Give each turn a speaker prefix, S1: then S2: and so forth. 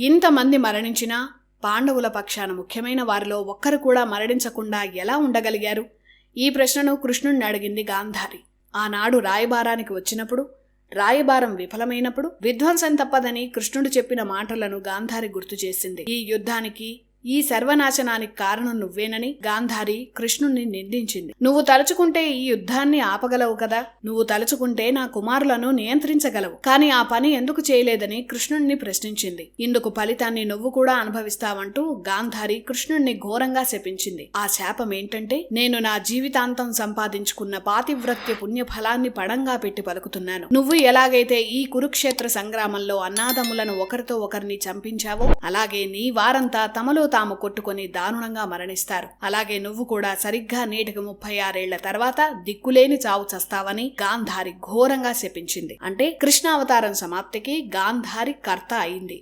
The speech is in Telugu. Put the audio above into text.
S1: ఇంతమంది మరణించినా పాండవుల పక్షాన ముఖ్యమైన వారిలో ఒక్కరు కూడా మరణించకుండా ఎలా ఉండగలిగారు? ఈ ప్రశ్నను కృష్ణుణ్ణి అడిగింది గాంధారి. ఆనాడు రాయబారానికి వచ్చినప్పుడు, రాయబారం విఫలమైనప్పుడు విధ్వంసం తప్పదని కృష్ణుడు చెప్పిన మాటలను గాంధారి గుర్తు చేసింది. ఈ యుద్ధానికి, ఈ సర్వనాశనానికి కారణం నువ్వేనని గాంధారి కృష్ణుణ్ణి నిందించింది. నువ్వు తలుచుకుంటే ఈ యుద్ధాన్ని ఆపగలవు కదా, నువ్వు తలుచుకుంటే నా కుమారులను నియంత్రించగలవు, కానీ ఆ పని ఎందుకు చేయలేదని కృష్ణుణ్ణి ప్రశ్నించింది. ఇందుకు ఫలితాన్ని నువ్వు కూడా అనుభవిస్తావంటూ గాంధారి కృష్ణుణ్ణి ఘోరంగా శపించింది. ఆ శాపం ఏంటంటే, నేను నా జీవితాంతం సంపాదించుకున్న పాతివ్రత్య పుణ్యఫలాన్ని పడంగా పెట్టి పలుకుతున్నాను. నువ్వు ఎలాగైతే ఈ కురుక్షేత్ర సంగ్రామంలో అన్నాదమ్ములను ఒకరితో ఒకరిని చంపించావో, అలాగే నీ వారంతా తమలో తాము కొట్టుకొని దారుణంగా మరణిస్తారు. అలాగే నువ్వు కూడా సరిగ్గా నేటికి 36 ఏళ్ల తర్వాత దిక్కులేని చావు చస్తావని గాంధారి ఘోరంగా శపించింది. అంటే కృష్ణావతారం సమాప్తికి గాంధారి కర్త అయింది.